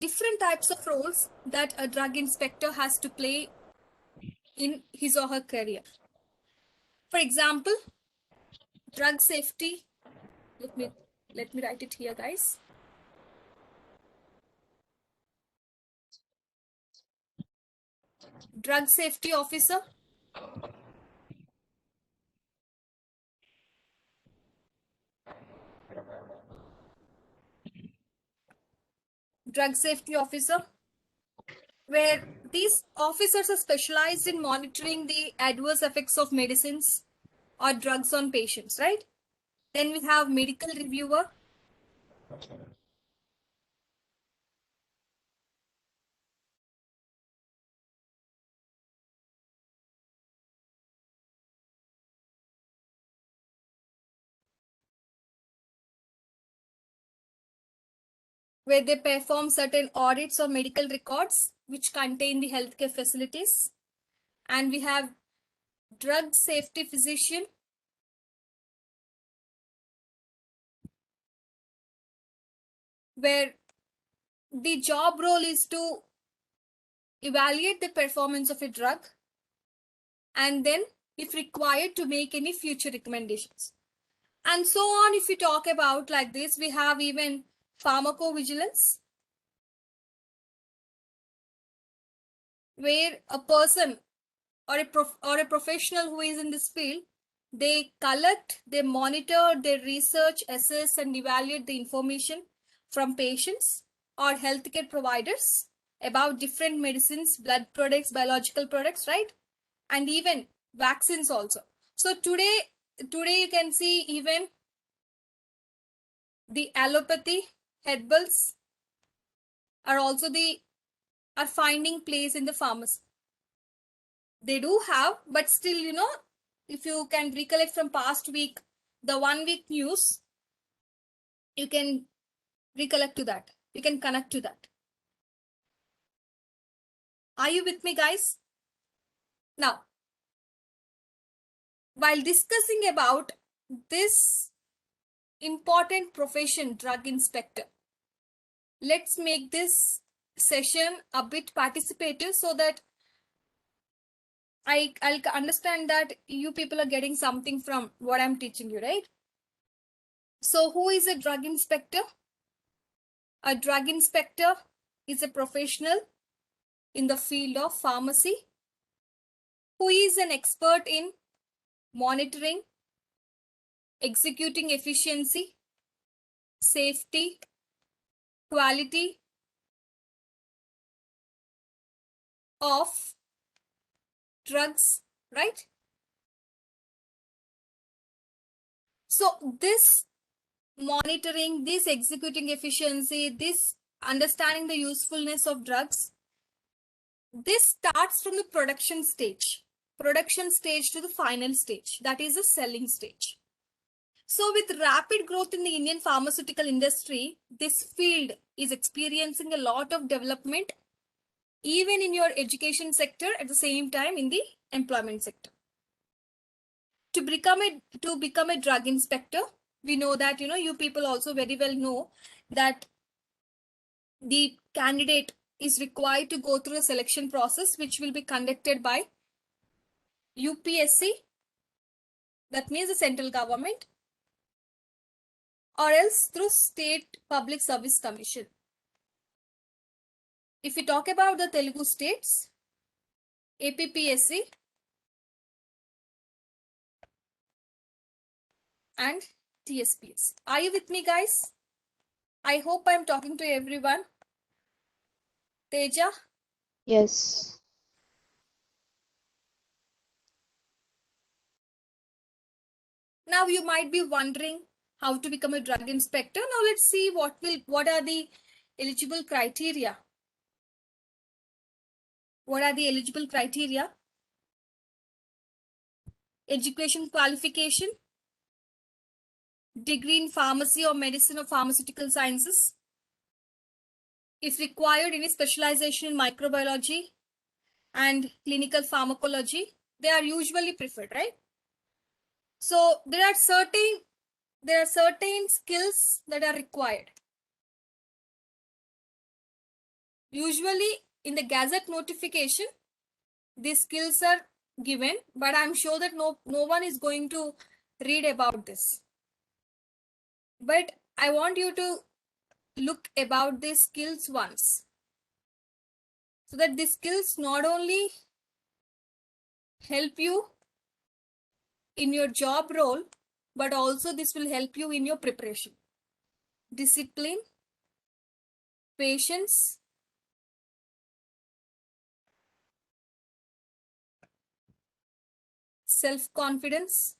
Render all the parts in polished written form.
different types of roles that a drug inspector has to play in his or her career. For example, drug safety. Let me write it here, guys. Drug safety officer. Drug safety officer, where these officers are specialized in monitoring the adverse effects of medicines or drugs on patients, right? Then we have medical reviewer. Where they perform certain audits of medical records which contain the healthcare facilities. And we have drug safety physician, where the job role is to evaluate the performance of a drug and then, if required, to make any future recommendations. And so on. If we talk about like this, we have even pharmacovigilance, where a person or a professional who is in this field, they collect, they monitor, they research, assess, and evaluate the information from patients or healthcare providers about different medicines, blood products, biological products, right? And even vaccines also. So today you can see even the allopathy herbals are also are finding place in the pharmacy. They do have, but still, if you can recollect from past week, the 1 week news, you can recollect to that. You can connect to that. Are you with me, guys? Now, while discussing about this important profession, drug inspector, let's make this session a bit participative so that I'll understand that you people are getting something from what I'm teaching you, right? So who is a drug inspector? A drug inspector is a professional in the field of pharmacy who is an expert in monitoring, executing efficiency, safety, quality of drugs, right? So this monitoring, this executing efficiency, this understanding the usefulness of drugs, this starts from the production stage to the final stage, that is the selling stage. So with rapid growth in the Indian pharmaceutical industry, this field is experiencing a lot of development, even in your education sector, at the same time in the employment sector. To become a drug inspector, we know that, you people also very well know that the candidate is required to go through a selection process which will be conducted by UPSC, that means the central government, or else through State Public Service Commission. If we talk about the Telugu states, APPSC and TSPS. Are you with me, guys? I hope I'm talking to everyone. Teja? Yes. Now you might be wondering how to become a drug inspector. Now let's see what are the eligible criteria. What are the eligible criteria? Education qualification, degree in pharmacy or medicine or pharmaceutical sciences. If required, any specialization in microbiology and clinical pharmacology, they are usually preferred, right? So there are certain skills that are required. Usually in the Gazette notification, these skills are given, but I'm sure that no one is going to read about this. But I want you to look about these skills once, so that these skills not only help you in your job role, but also this will help you in your preparation. Discipline, patience, self-confidence,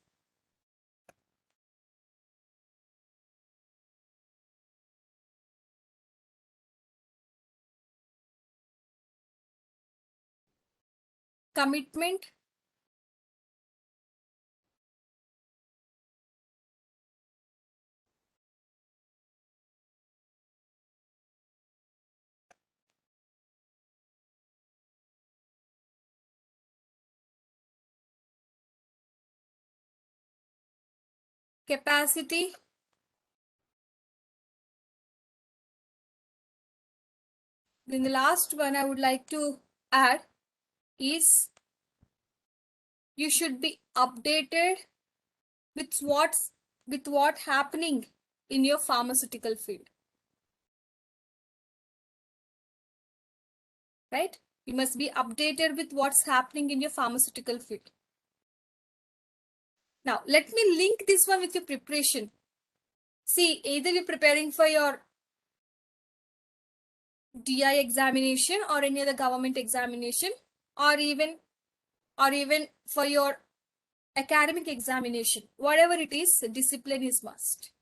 commitment, capacity. Then the last one I would like to add is you should be updated with what happening in your pharmaceutical field, right? You must be updated with what's happening in your pharmaceutical field. Now let me link this one with your preparation. See, either you're preparing for your DI examination or any other government examination, or even for your academic examination, whatever it is, discipline is must.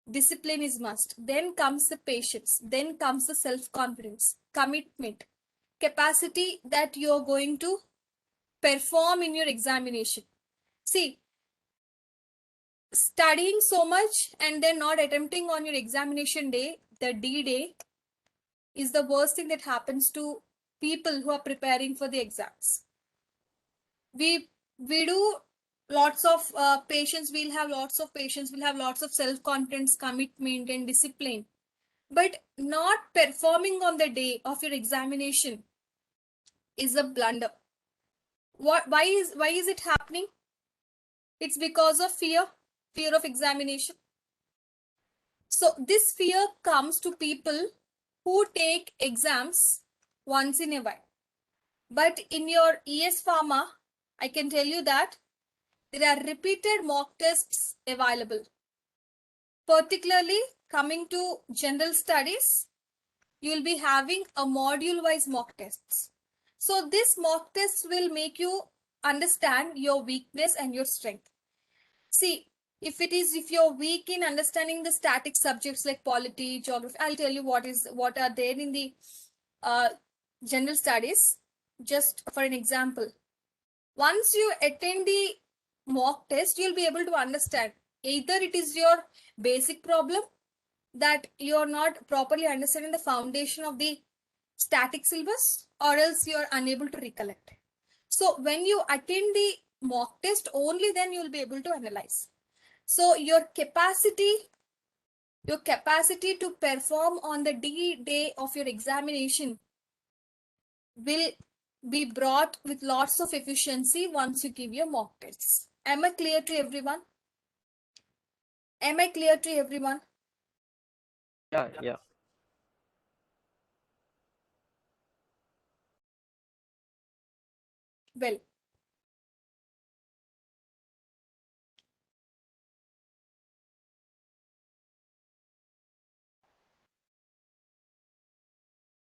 Discipline is must. Then comes the patience. Then comes the self-confidence, commitment, capacity that you're going to perform in your examination. See, studying so much and then not attempting on your examination day, the D day, is the worst thing that happens to people who are preparing for the exams. We do lots of patience. We'll have lots of patience. We'll have lots of self-confidence, commitment, and discipline. But not performing on the day of your examination is a blunder. Why is it happening? It's because of fear of examination. So this fear comes to people who take exams once in a while. But in your ES Pharma, I can tell you that there are repeated mock tests available. Particularly coming to general studies, you will be having a module-wise mock tests. So this mock test will make you understand your weakness and your strength. See, if you're weak in understanding the static subjects like polity, geography, I'll tell you what are there in the general studies. Just for an example, once you attend the mock test, you'll be able to understand either it is your basic problem that you're not properly understanding the foundation of the static syllabus, or else you're unable to recollect. So when you attend the mock test, only then you'll be able to analyze. So your capacity to perform on the D day of your examination will be brought with lots of efficiency once you give your mock tests. Am I clear to everyone? Am I clear to everyone? Yeah, yeah. Well,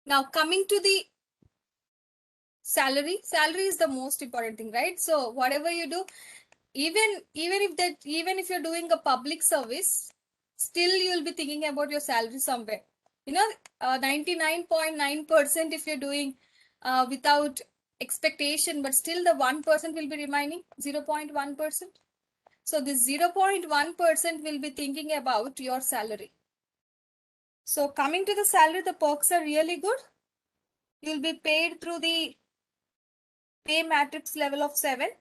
now coming to the salary is the most important thing, right? So whatever you do, even if you're doing a public service, still you'll be thinking about your salary somewhere. 99.9% if you're doing without expectation, but still the 1% will be remaining, 0.1%. So this 0.1% will be thinking about your salary. So coming to the salary, the perks are really good. You'll be paid through the pay matrix level of 7.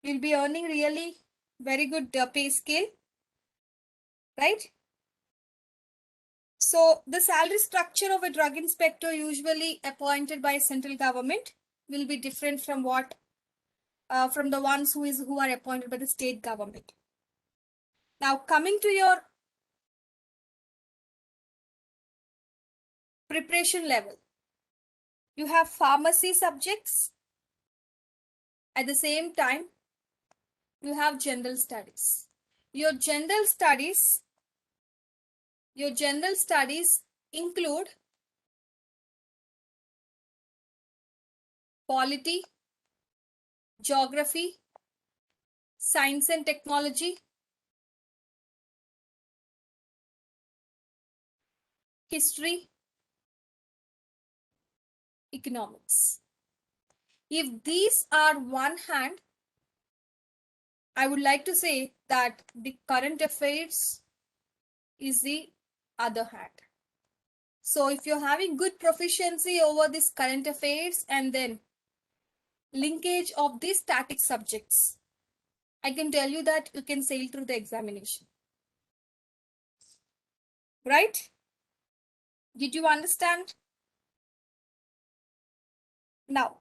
You'll be earning really very good pay scale, right? So the salary structure of a drug inspector usually appointed by central government will be different from what from the ones who are appointed by the state government. Now coming to your preparation level, you have pharmacy subjects. At the same time, you have general studies. Your general studies, your general studies include polity, geography, science and technology, history, economics. If these are one hand, I would like to say that the current affairs is the other hand. So if you're having good proficiency over this current affairs and then linkage of these static subjects, I can tell you that you can sail through the examination. Right? Did you understand? Now,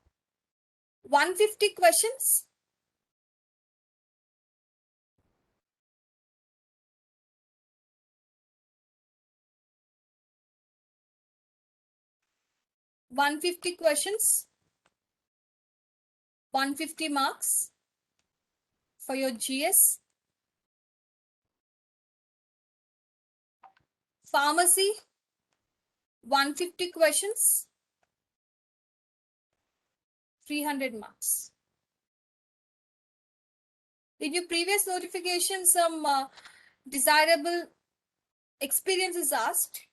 150 questions. Questions, 150 marks for your GS. Pharmacy, 150 questions, 300 marks. In your previous notification, some desirable experience is asked,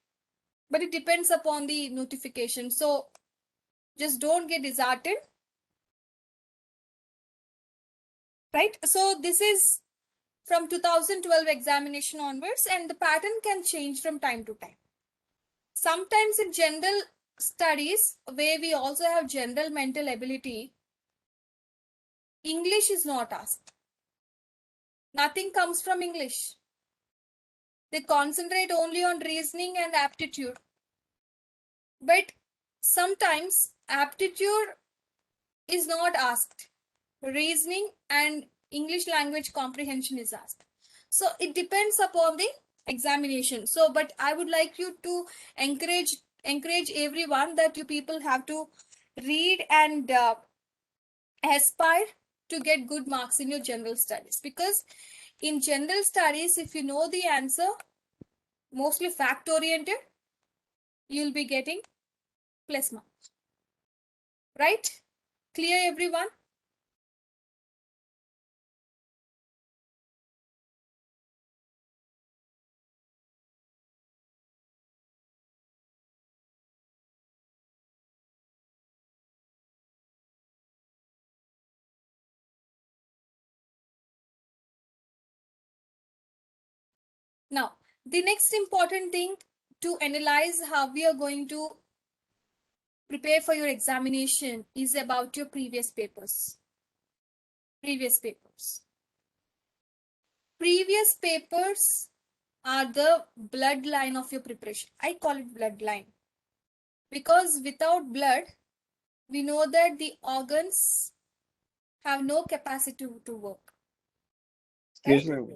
but it depends upon the notification. So just don't get disheartened. Right? So this is from 2012 examination onwards, and the pattern can change from time to time. Sometimes in general studies, where we also have general mental ability, English is not asked. Nothing comes from English. They concentrate only on reasoning and aptitude. But sometimes aptitude is not asked. Reasoning and English language comprehension is asked. So it depends upon the examination. So, but I would like you to encourage everyone that you people have to read and aspire to get good marks in your general studies, because in general studies, if you know the answer, mostly fact oriented, you'll be getting plus marks. Right? Clear, everyone? Now, the next important thing to analyze how we are going to prepare for your examination is about your previous papers. Previous papers. Previous papers are the bloodline of your preparation. I call it bloodline because without blood, we know that the organs have no capacity to work. Excuse Right? me.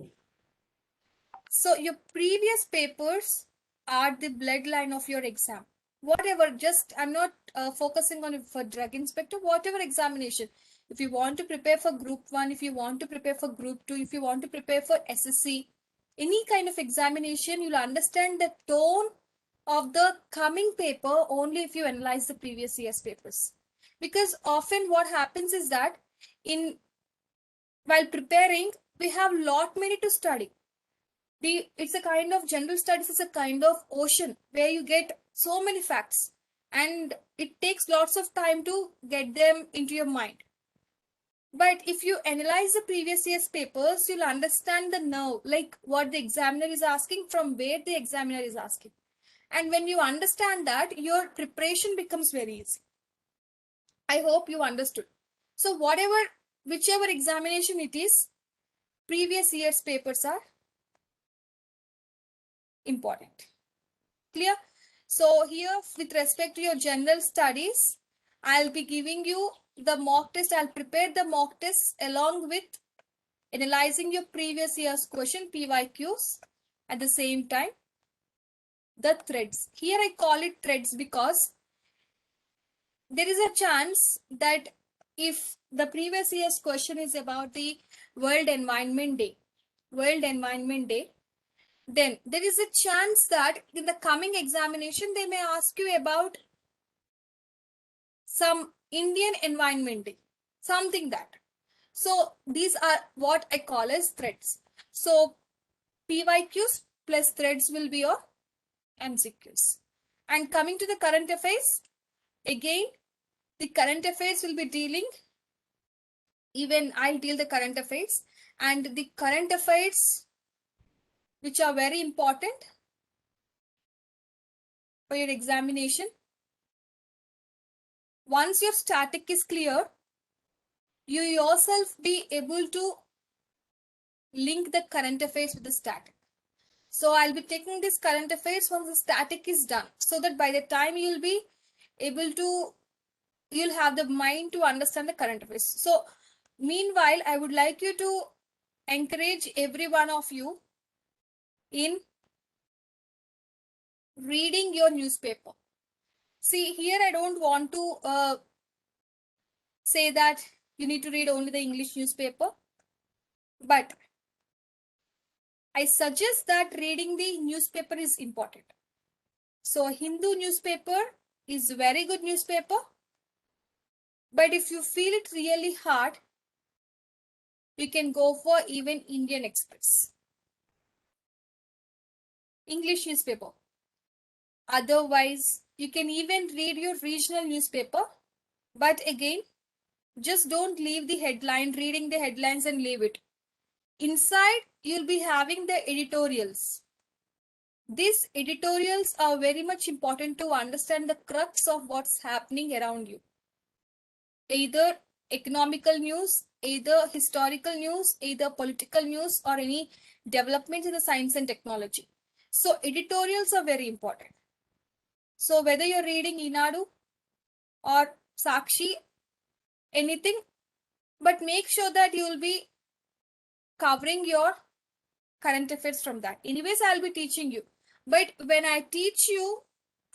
So your previous papers are the bloodline of your exam. Whatever, just I'm not focusing on it for drug inspector, whatever examination. If you want to prepare for group 1, if you want to prepare for group 2, if you want to prepare for SSC, any kind of examination, you'll understand the tone of the coming paper only if you analyze the previous year's papers. Because often what happens is that in while preparing, we have lot many to study. It's a kind of general studies, is a kind of ocean where you get so many facts and it takes lots of time to get them into your mind. But if you analyze the previous year's papers, you'll understand the nerve, like what the examiner is asking, from where the examiner is asking. And when you understand that, your preparation becomes very easy. I hope you understood. So whichever examination it is, previous year's papers are important. Clear? So here, with respect to your general studies, I'll be giving you the mock test. I'll prepare the mock test along with analyzing your previous year's question, PYQs, at the same time. The threads. Here I call it threads because there is a chance that if the previous year's question is about the World Environment Day, then there is a chance that in the coming examination, they may ask you about some Indian Environment Day, something that. So these are what I call as threads. So PYQs plus threads will be your MCQs. And coming to the current affairs, again, the current affairs will be dealing, even I'll deal the current affairs, and the current affairs which are very important for your examination. Once your static is clear, you yourself be able to link the current affairs with the static. So I'll be taking this current affairs once the static is done, so that by the time you'll be able to, you'll have the mind to understand the current affairs. So meanwhile, I would like you to encourage every one of you in reading your newspaper. See, here I don't want to say that you need to read only the English newspaper, but I suggest that reading the newspaper is important. So Hindu newspaper is very good newspaper, but if you feel it really hard, you can go for even Indian Express. English newspaper. Otherwise, you can even read your regional newspaper, but again, just don't leave the headline, reading the headlines and leave it. Inside, you'll be having the editorials. These editorials are very much important to understand the crux of what's happening around you. Either economical news, either historical news, either political news, or any developments in the science and technology. So editorials are very important. So whether you're reading Inadu or Sakshi, anything, but make sure that you will be covering your current affairs from that. Anyways, I'll be teaching you. But when I teach you,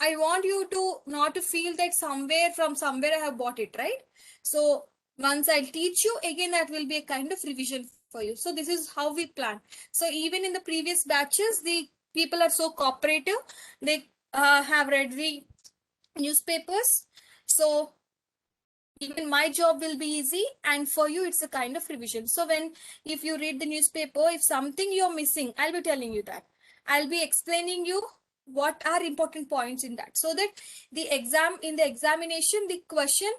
I want you to not to feel that from somewhere I have bought it, right? So once I teach you, again, that will be a kind of revision for you. So this is how we plan. So even in the previous batches, the people are so cooperative. They have read the newspapers. So even my job will be easy, and for you it's a kind of revision. So if you read the newspaper, if something you're missing, I'll be telling you that. I'll be explaining you what are important points in that, so that in the examination, the question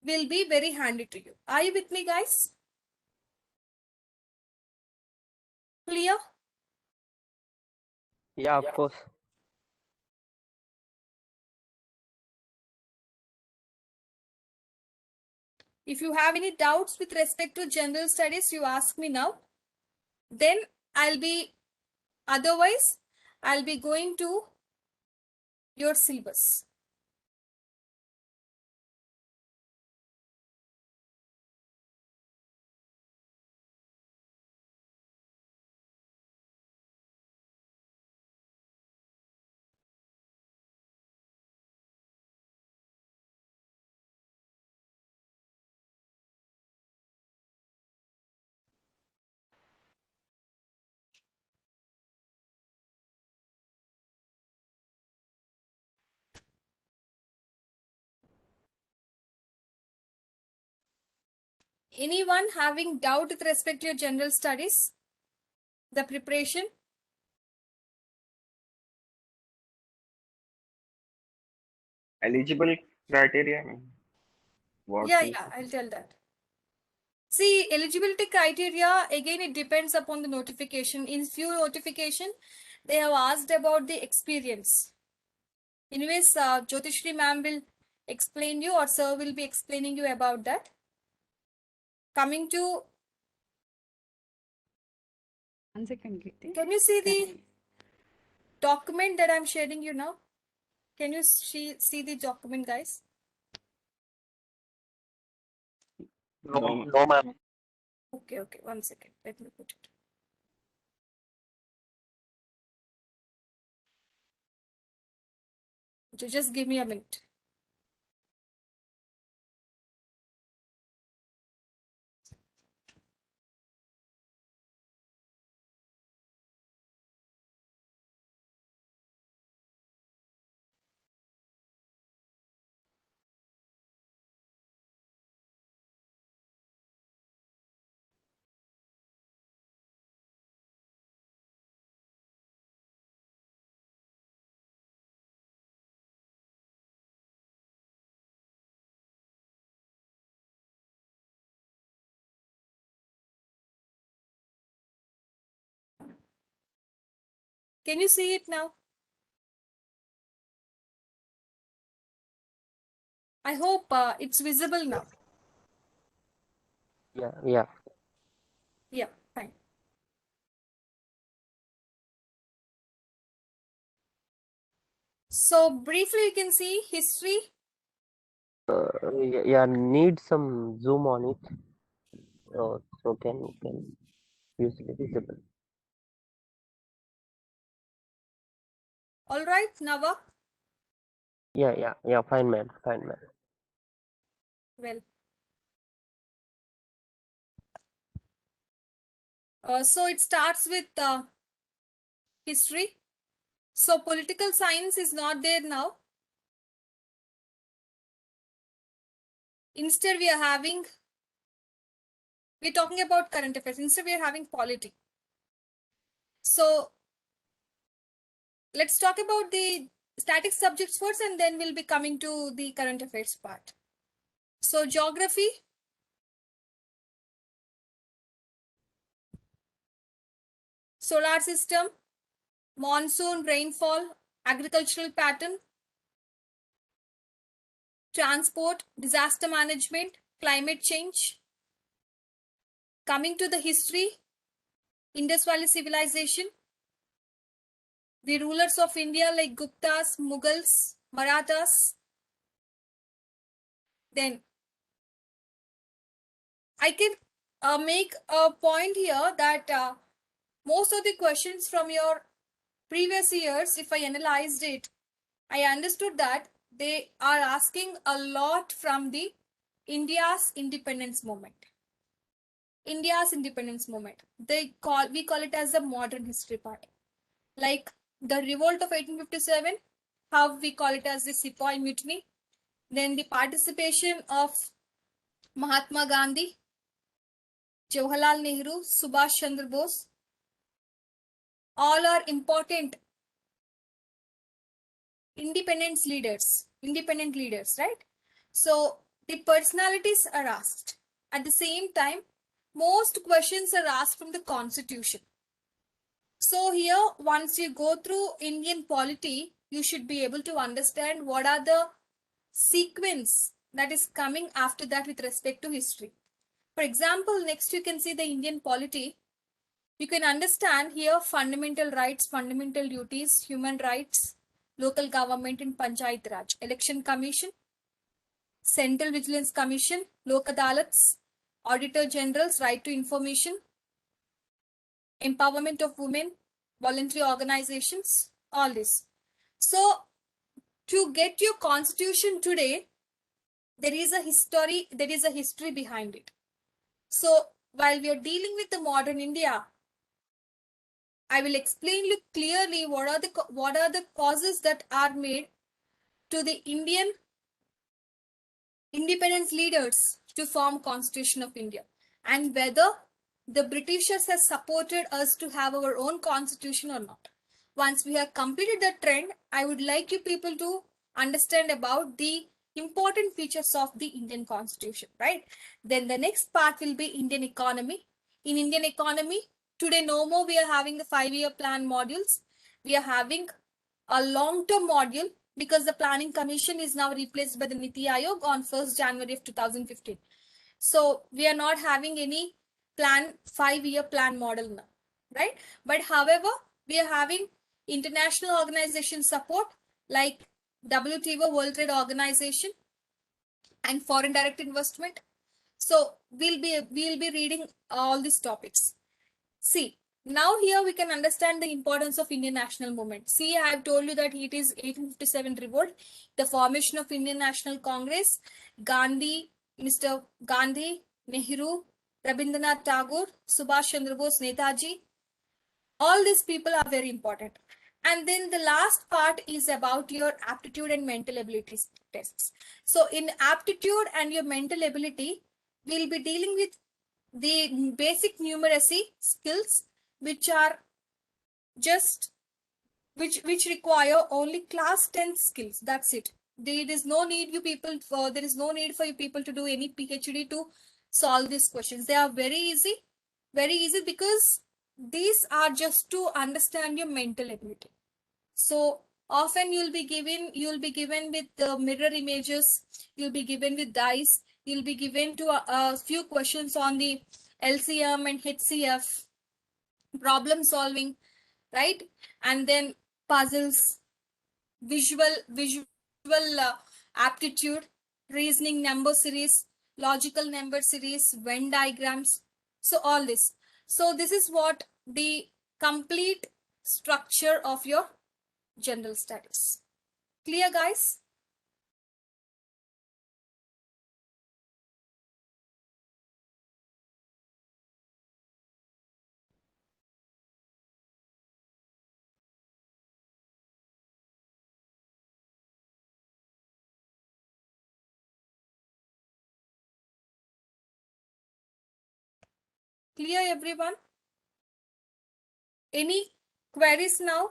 will be very handy to you. Are you with me, guys? Clear? Yeah, of course. If you have any doubts with respect to general studies, you ask me now. Then otherwise, I'll be going to your syllabus. Anyone having doubt with respect to your general studies, the preparation? Eligible criteria, what Yeah, is yeah, it? I'll tell that. See, eligibility criteria, again, it depends upon the notification. In few notification, they have asked about the experience. Anyways, Jyotishri ma'am will explain you, or sir will be explaining you about that. Coming to, 1 second, Kirti. can you see Can the, I- document that I'm sharing you now. Can you see the document, guys? No. No, ma'am. Okay, one second. Let me put it. So just give me a minute. Can you see it now? I hope it's visible now. Yeah. Yeah, fine. So briefly, you can see history. Yeah, need some zoom on it. So can usually visible. All right, Nava. Yeah. Fine, ma'am. Well, so it starts with history. So political science is not there now. Instead, we're talking about current affairs. Instead, we are having polity. So let's talk about the static subjects first, and then we'll be coming to the current affairs part. So geography, solar system, monsoon, rainfall, agricultural pattern, transport, disaster management, climate change. Coming to the history, Indus Valley civilization, the rulers of India like Guptas, Mughals, Marathas. Then I can make a point here that most of the questions from your previous years, if I analyzed it, I understood that they are asking a lot from the India's independence movement. India's independence movement. We call it as the modern history part. Like the revolt of 1857, how we call it as the Sepoy Mutiny. Then the participation of Mahatma Gandhi, Jawaharlal Nehru, Subhash Chandra Bose, all are important independent leaders, right? So the personalities are asked. At the same time, most questions are asked from the constitution. So here, once you go through Indian polity, you should be able to understand what are the sequence that is coming after that with respect to history. For example, next you can see the Indian polity. You can understand here fundamental rights, fundamental duties, human rights, local government and Panchayat Raj, Election Commission, Central Vigilance Commission, Lok Adalats, Auditor General's right to information, empowerment of women, voluntary organizations, all this. So to get your constitution today, there is a history behind it. So while we are dealing with the modern India, I will explain you clearly what are the causes that are made to the Indian independence leaders to form Constitution of India, and whether the Britishers has supported us to have our own constitution or not. Once we have completed the trend, I would like you people to understand about the important features of the Indian constitution, right? Then the next part will be Indian economy. In Indian economy, today no more we are having the 5-year plan modules. We are having a long-term module because the planning commission is now replaced by the Niti Aayog on 1st January of 2015. So we are not having any 5-year plan model now, right? But however, we are having international organization support like WTO, World Trade Organization, and foreign direct investment. So we'll be reading all these topics. See, now here we can understand the importance of Indian national movement. See, I have told you that it is 1857 revolt, the formation of Indian National Congress, Gandhi, Mr. Gandhi, Nehru, Rabindranath Tagore, Subhash Chandra Bose, Netaji. All these people are very important. And then the last part is about your aptitude and mental abilities tests. So in aptitude and your mental ability, we'll be dealing with the basic numeracy skills, which are just which require only class 10 skills. That's it. There is no need for you people to do any PhD to solve these questions. They are very easy, because these are just to understand your mental ability. So often you'll be given with the mirror images, you'll be given with dice, you'll be given to a few questions on the LCM and HCF, problem solving, right? And then puzzles, visual aptitude, reasoning number series, logical number series, Venn diagrams. So all this. So this is what the complete structure of your general studies. Clear, guys? Clear, everyone? Any queries now?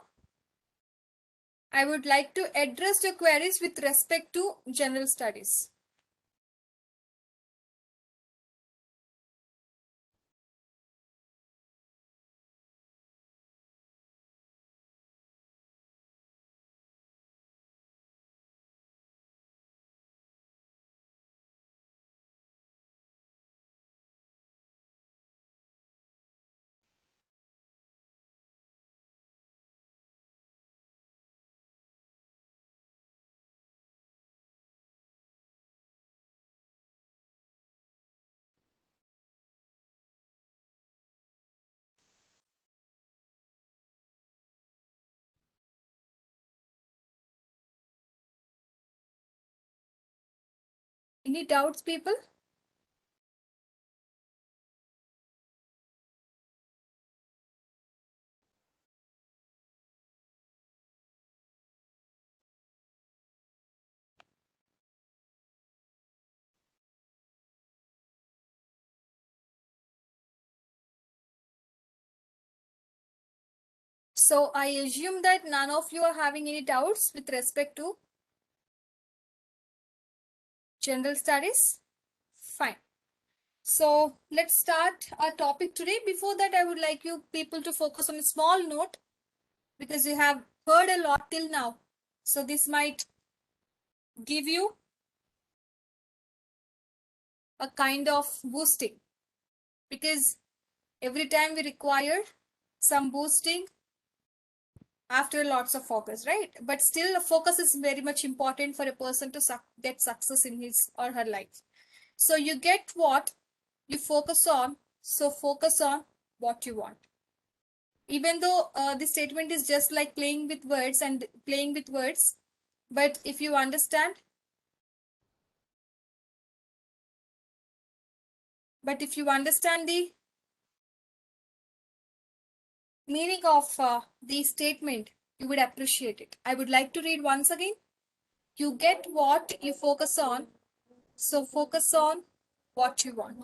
I would like to address your queries with respect to general studies. Any doubts, people? So I assume that none of you are having any doubts with respect to general studies. Fine. So let's start our topic today. Before that, I would like you people to focus on a small note, because you have heard a lot till now. So this might give you a kind of boosting, because every time we require some boosting after lots of focus, right? But still, the focus is very much important for a person to get success in his or her life. So you get what you focus on. So focus on what you want. Even though the statement is just like playing with words and playing with words, but if you understand, the meaning of the statement, you would appreciate it. I would like to read once again. You get what you focus on. So focus on what you want.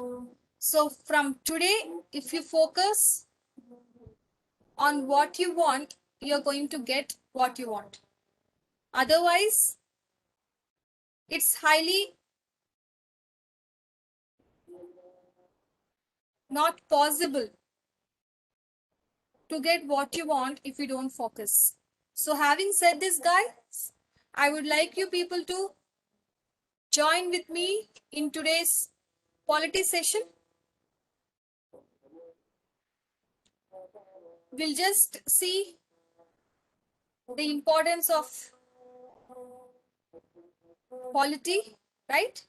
So from today, if you focus on what you want, you're going to get what you want. Otherwise, it's highly not possible to get what you want if you don't focus. So having said this, guys, I would like you people to join with me in today's polity session. We'll just see the importance of polity, right?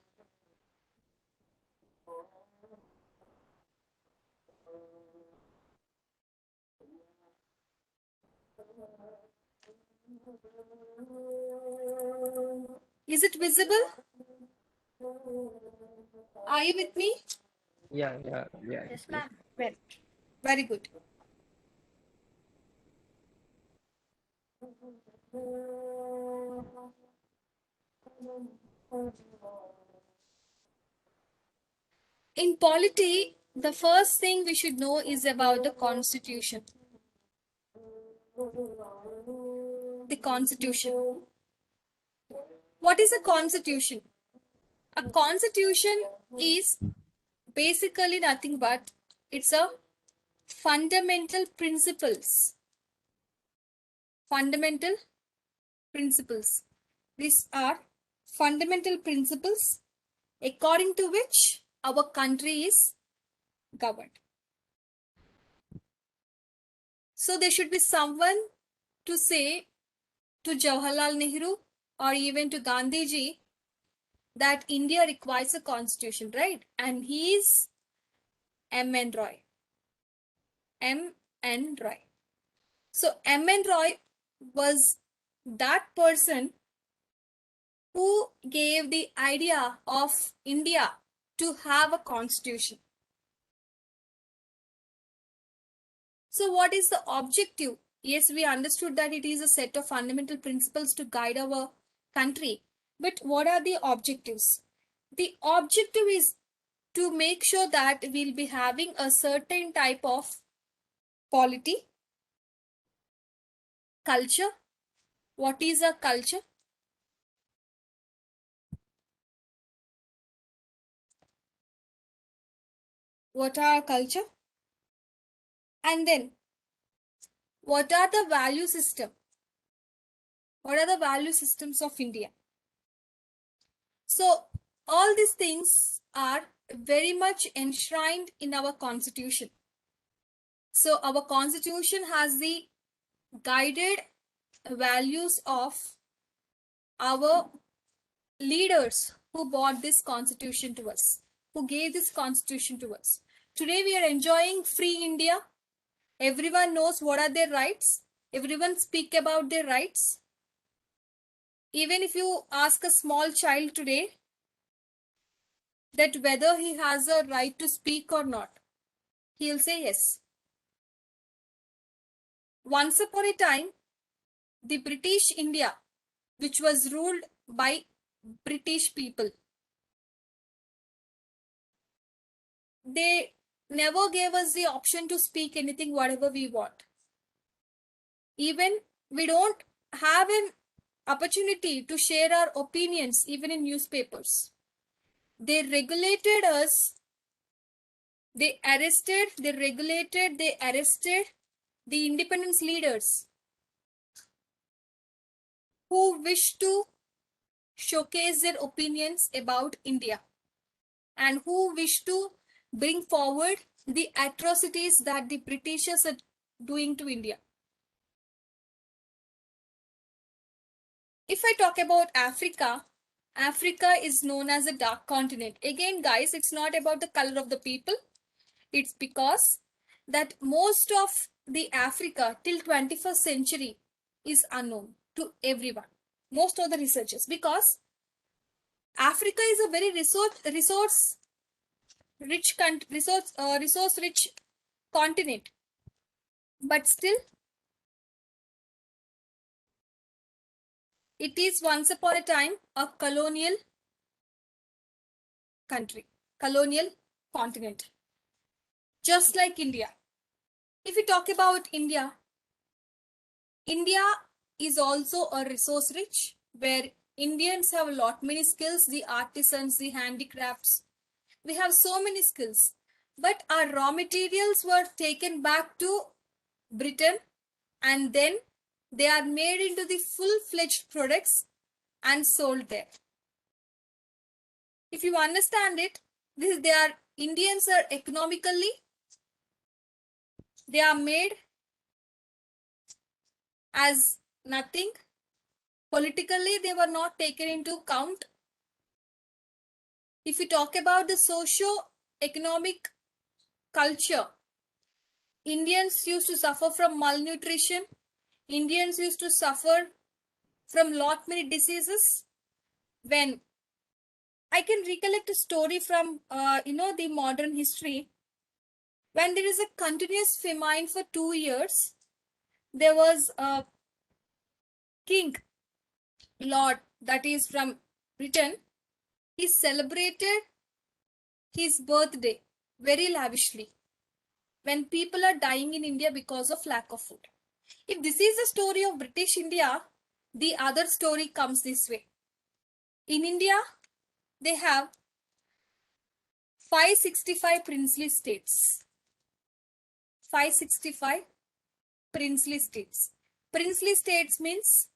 Is it visible? Are you with me? Yeah, yeah, yeah. Yes, ma'am. Well, very good. In polity, the first thing we should know is about the constitution. The constitution. What is a constitution? A constitution is basically nothing but it's a fundamental principles. Fundamental principles. These are fundamental principles according to which our country is governed. So there should be someone to say to Jawaharlal Nehru or even to Gandhiji that India requires a constitution, right? And he is M.N. Roy. M.N. Roy. So M.N. Roy was that person who gave the idea of India to have a constitution. So what is the objective? Yes, we understood that it is a set of fundamental principles to guide our country. But what are the objectives? The objective is to make sure that we'll be having a certain type of polity, culture. What is a culture? What are culture? And then what are the value system? What are the value systems of India? So all these things are very much enshrined in our constitution. So our constitution has the guided values of our leaders who brought this constitution to us, who gave this constitution to us. Today we are enjoying free India. Everyone knows what are their rights. Everyone speak about their rights. Even if you ask a small child today that whether he has a right to speak or not, he'll say yes. Once upon a time, the British India, which was ruled by British people, they never gave us the option to speak anything whatever we want. Even we don't have an opportunity to share our opinions even in newspapers. They regulated us. They arrested, they regulated, they arrested the independence leaders who wished to showcase their opinions about India and who wish to bring forward the atrocities that the Britishers are doing to India. If I talk about Africa, Africa is known as a dark continent. Again, guys, it's not about the color of the people. It's because that most of the Africa till 21st century is unknown to everyone. Most of the researchers, because Africa is a very resource rich continent, but still it is once upon a time a colonial country, colonial continent, just like India. If we talk about India, India is also a resource rich where Indians have a lot many skills, the artisans, the handicrafts. We have so many skills, but our raw materials were taken back to Britain and then they are made into the full-fledged products and sold there. If you understand it, they are Indians are economically, they are made as Nothing. Politically, they were not taken into account. If we talk about the socio-economic culture, Indians used to suffer from malnutrition. Indians used to suffer from lot many diseases. When I can recollect a story from, the modern history, when there is a continuous famine for 2 years, there was a king, lord, that is from Britain. He celebrated his birthday very lavishly when people are dying in India because of lack of food. If this is the story of British India, the other story comes this way. In India, they have 565 princely states. 565 princely states. Princely states means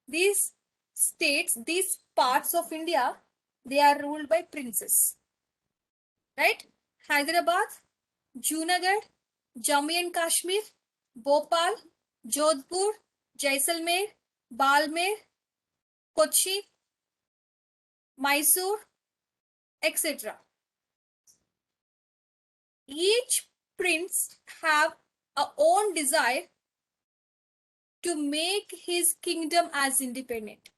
these states, these parts of India, they are ruled by princes. Right? Hyderabad, Junagadh, Jammu and Kashmir, Bhopal, Jodhpur, Jaisalmer, Balmer, Kochi, Mysore, etc. Each prince have a own desire to make his kingdom as independent.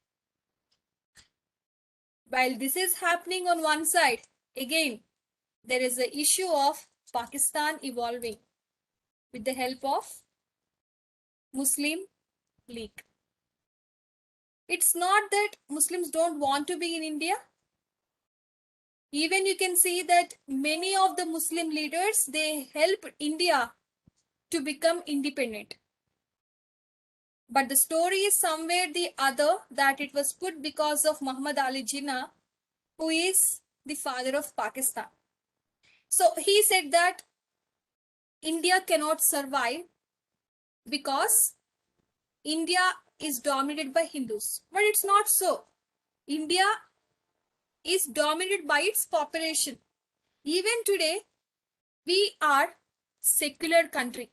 While this is happening on one side, again, there is the issue of Pakistan evolving with the help of Muslim League. It's not that Muslims don't want to be in India. Even you can see that many of the Muslim leaders, they help India to become independent. But the story is somewhere the other that it was put because of Muhammad Ali Jinnah, who is the father of Pakistan. So he said that India cannot survive because India is dominated by Hindus. But it's not so. India is dominated by its population. Even today, we are secular country.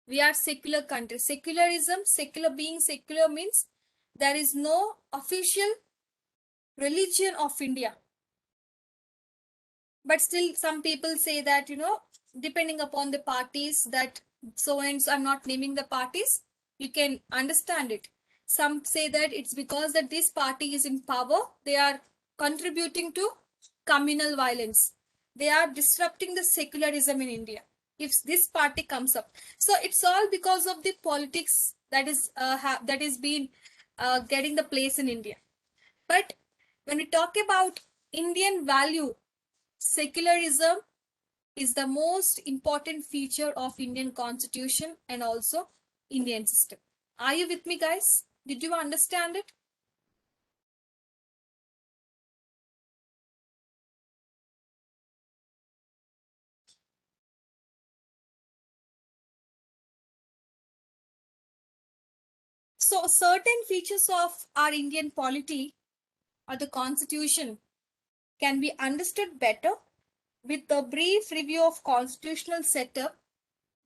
We are secular country. Secularism, secular, being secular means there is no official religion of India. But still some people say that, depending upon the parties that so and so, I'm not naming the parties, you can understand it. Some say that it's because that this party is in power, they are contributing to communal violence. They are disrupting the secularism in India if this party comes up. So it's all because of the politics that is being getting the place in India. But when we talk about Indian value, secularism is the most important feature of Indian constitution and also Indian system. Are you with me, guys? Did you understand it? So certain features of our Indian polity or the constitution can be understood better with the brief review of constitutional setup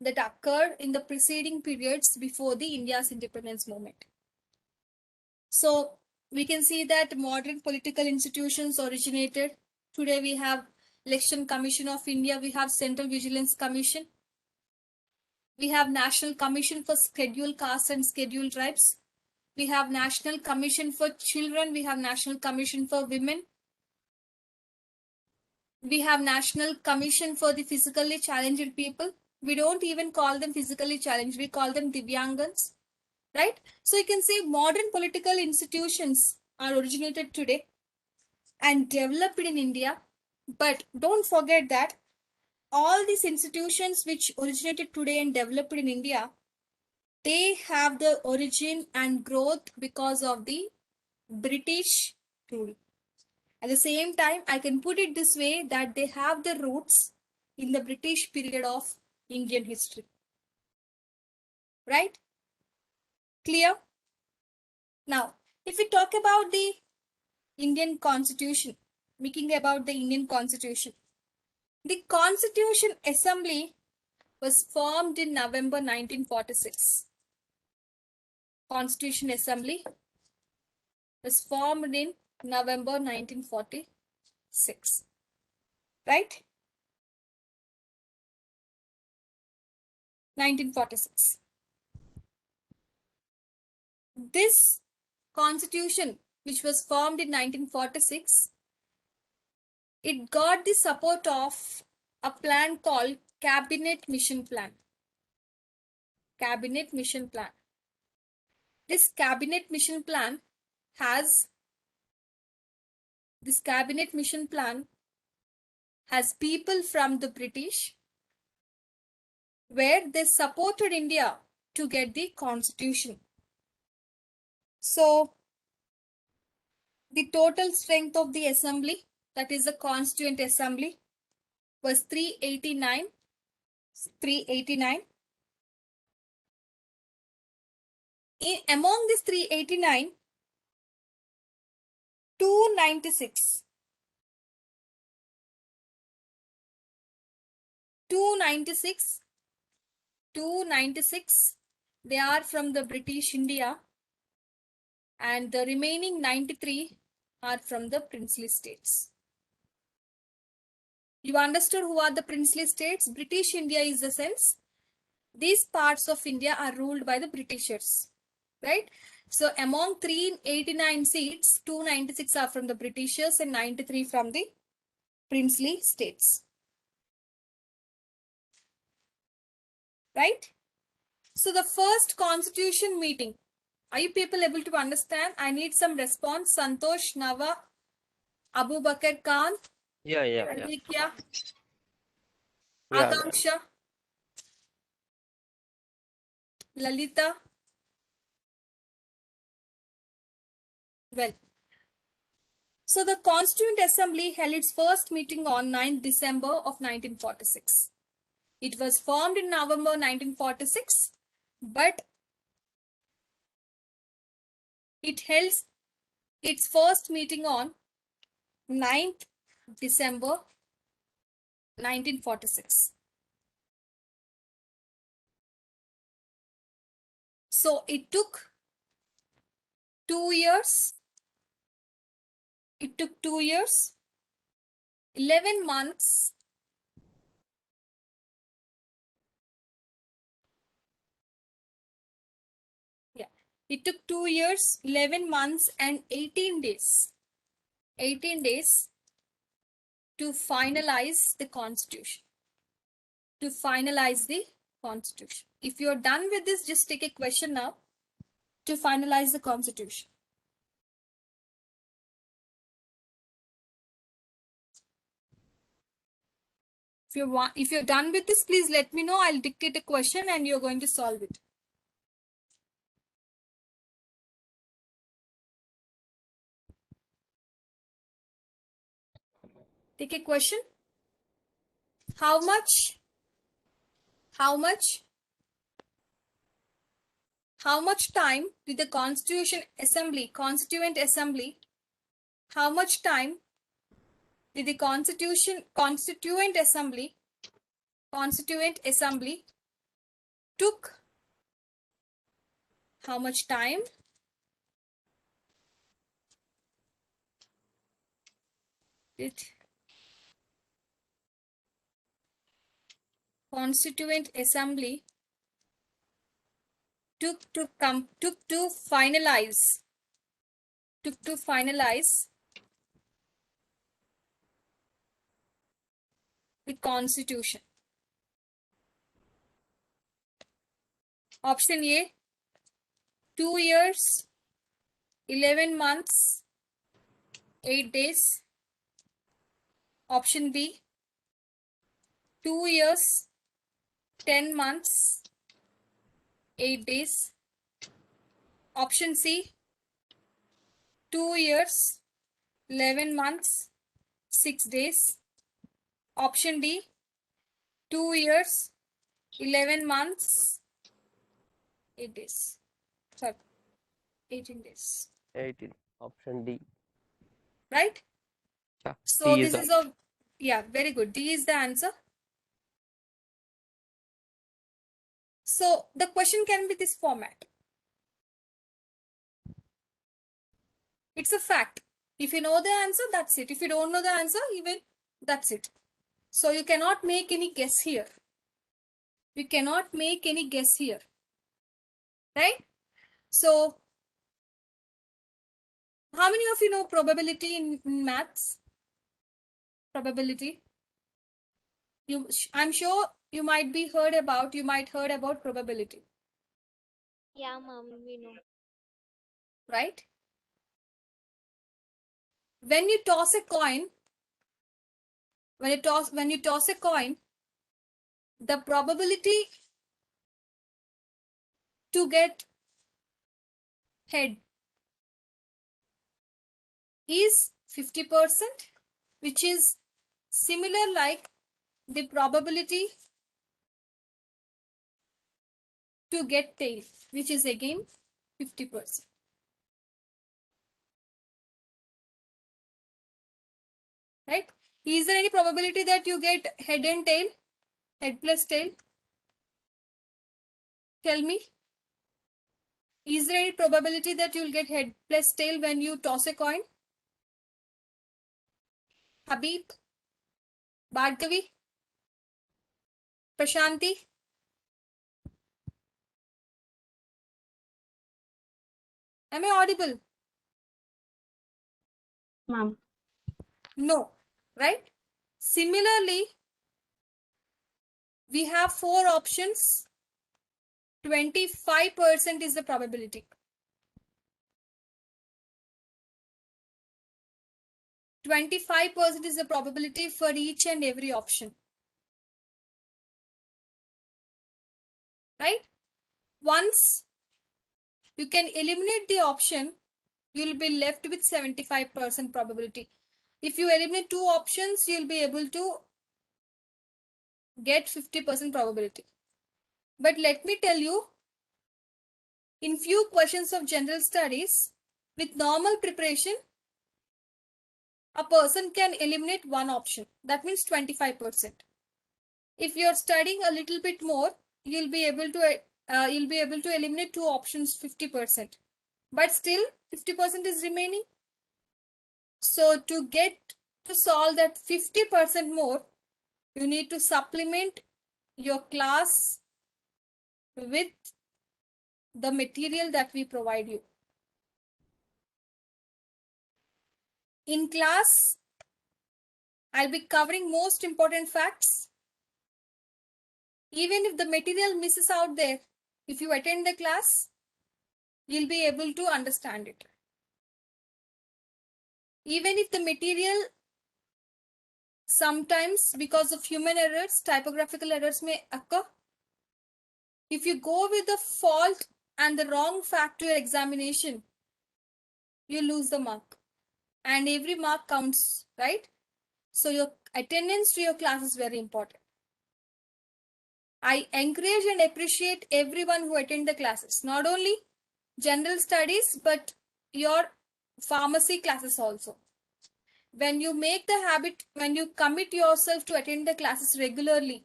that occurred in the preceding periods before the India's independence movement. So we can see that modern political institutions originated. Today we have Election Commission of India, we have Central Vigilance Commission, we have National Commission for Scheduled Castes and Scheduled Tribes, we have National Commission for Children, we have National Commission for Women, we have National Commission for the Physically Challenged People. We don't even call them physically challenged, we call them Divyangans, right? So you can say modern political institutions are originated today and developed in India. But don't forget that all these institutions which originated today and developed in India, they have the origin and growth because of the British rule. At the same time, I can put it this way that they have the roots in the British period of Indian history. Right? Clear? Now, if we talk about the Indian Constitution, speaking about the Indian Constitution, the Constitution Assembly was formed in November 1946. Constitution Assembly was formed in November 1946. Right? 1946. This constitution, which was formed in 1946, it got the support of a plan called Cabinet Mission Plan. Cabinet Mission Plan. This Cabinet Mission Plan has people from the British, where they supported India to get the constitution. So the total strength of the assembly, that is the constituent assembly, was 389. 389. Among this 389, 296 they are from the British India, and the remaining 93 are from the princely states. You understood who are the princely states? British India is the sense these parts of India are ruled by the Britishers, right? So among 389 seats, 296 are from the Britishers and 93 from the princely states, right? So the first constitution meeting, are you people able to understand? I need some response. Santosh, Nava, Abu Bakr Khan, Yeah, yeah, yeah. Aditya, Yeah, Akanksha, Lalita. Well, so the Constituent Assembly held its first meeting on 9th December of 1946. It was formed in November 1946, but it held its first meeting on 9th December 1946. So it took 2 years. It took 2 years, 11 months. Yeah, it took 2 years, 11 months, and 18 days. 18 days to finalize the constitution. To finalize the constitution. If you're done with this, just take a question now to finalize the constitution. If you're done with this, please let me know. I'll dictate a question and you're going to solve it. Take a question. How much time did the Constituent Assembly, how much time did the Constituent Assembly took, how much time did Constituent Assembly took to finalize the constitution? Option A, 2 years, 11 months, 8 days. Option B, 2 years, 10 months, 8 days. Option C, 2 years, 11 months, 6 days. Option D, 2 years, 11 months, 8 days. Sorry, 18 days. 18. Option D. Right? Yeah. So D this is is a, yeah, very good. D is the answer. So the question can be this format. It's a fact. If you know the answer, that's it. If you don't know the answer, even that's it. So you cannot make any guess here. You cannot make any guess here. Right? So how many of you know probability in maths? Probability. I'm sure you might heard about probability. Yeah, mom, we know. Right? When you toss a coin, when you toss a coin, the probability to get head is 50%, which is similar like the probability to get tail, which is again 50%. Right? Is there any probability that you get head and tail? Head plus tail? Tell me. Is there any probability that you'll get head plus tail when you toss a coin? Habib? Bhargavi? Prashanti? Am I audible? Mom. No. Right? Similarly, we have 4 options. 25% is the probability. 25% is the probability for each and every option. Right? Once you can eliminate the option, you'll be left with 75% probability. If you eliminate 2 options, you'll be able to get 50% probability. But let me tell you, in few questions of general studies, with normal preparation, a person can eliminate 1 option. That means 25%. If you're studying a little bit more, you'll be able to eliminate 2 options 50%. But still 50% is remaining. So to solve that 50% more, you need to supplement your class with the material that we provide you. In class, I'll be covering most important facts. Even if the material misses out there, if you attend the class, you'll be able to understand it. Even if the material, sometimes because of human errors, typographical errors may occur. If you go with the fault and the wrong fact to your examination, you lose the mark. And every mark counts, right? So your attendance to your class is very important. I encourage and appreciate everyone who attend the classes, not only general studies, but your pharmacy classes also. When you make the habit, when you commit yourself to attend the classes regularly,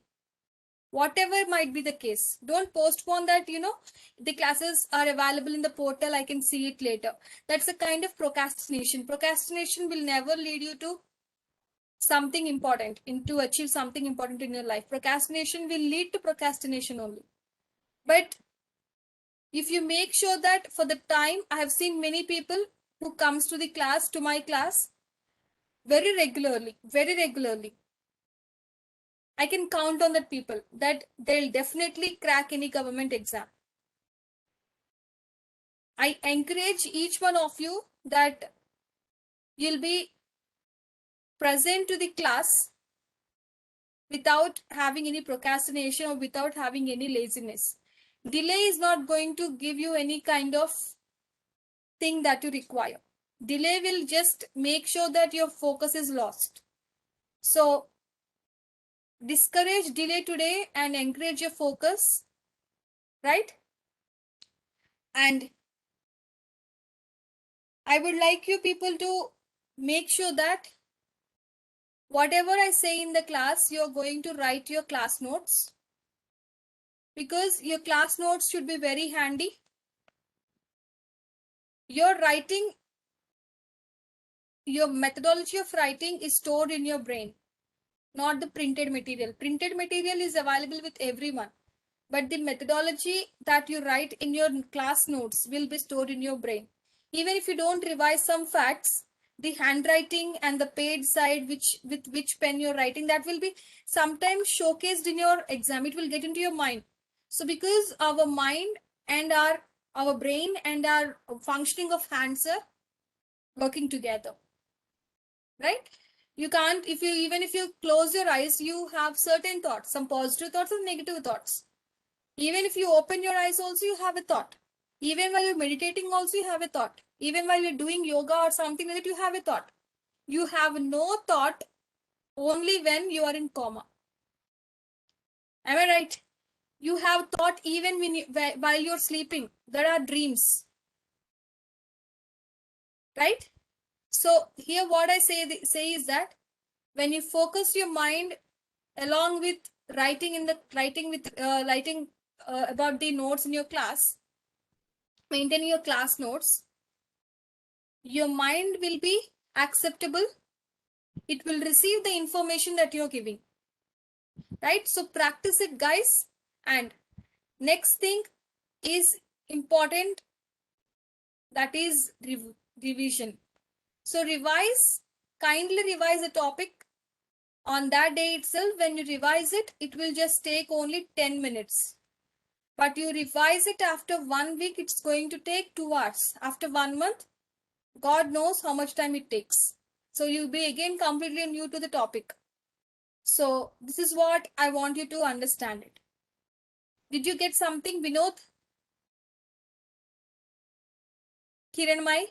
whatever might be the case, don't postpone that, the classes are available in the portal, I can see it later. That's a kind of procrastination. Procrastination will never lead you to something important, to achieve something important in your life. Procrastination will lead to procrastination only. But if you make sure that for the time, I have seen many people who comes to my class very regularly. I can count on that people that they'll definitely crack any government exam. I encourage each one of you that you'll be present to the class without having any procrastination or without having any laziness. Delay is not going to give you any kind of thing that you require. Delay will just make sure that your focus is lost. So discourage delay today and encourage your focus, right? And I would like you people to make sure that whatever I say in the class, you're going to write your class notes. because your class notes should be very handy. Your writing, your methodology of writing is stored in your brain, not the printed material. Printed material is available with everyone, but the methodology that you write in your class notes will be stored in your brain. Even if you don't revise some facts, the handwriting and the page side, with which pen you're writing, that will be sometimes showcased in your exam. It will get into your mind. So because our mind and our brain and our functioning of hands are working together, right? You can't, if you, even if you close your eyes, you have certain thoughts, some positive thoughts and negative thoughts. Even if you open your eyes also, you have a thought. Even while you're meditating also, you have a thought. Even while you're doing yoga or something like that, you have a thought. You have no thought only when you are in coma. Am I right? You have thought even when while you're sleeping. There are dreams, right? So here what I say is that when you focus your mind along with writing about the notes in your class, maintaining your class notes, your mind will be acceptable. It will receive the information that you're giving, right? So practice it, guys. And next thing is important, that is revision. So kindly revise the topic on that day itself. When you revise it, it will just take only 10 minutes. But you revise it after 1 week, it's going to take 2 hours. After 1 month, God knows how much time it takes. So you'll be again completely new to the topic. So this is what I want you to understand it. Did you get something, Vinod? Kiranmai?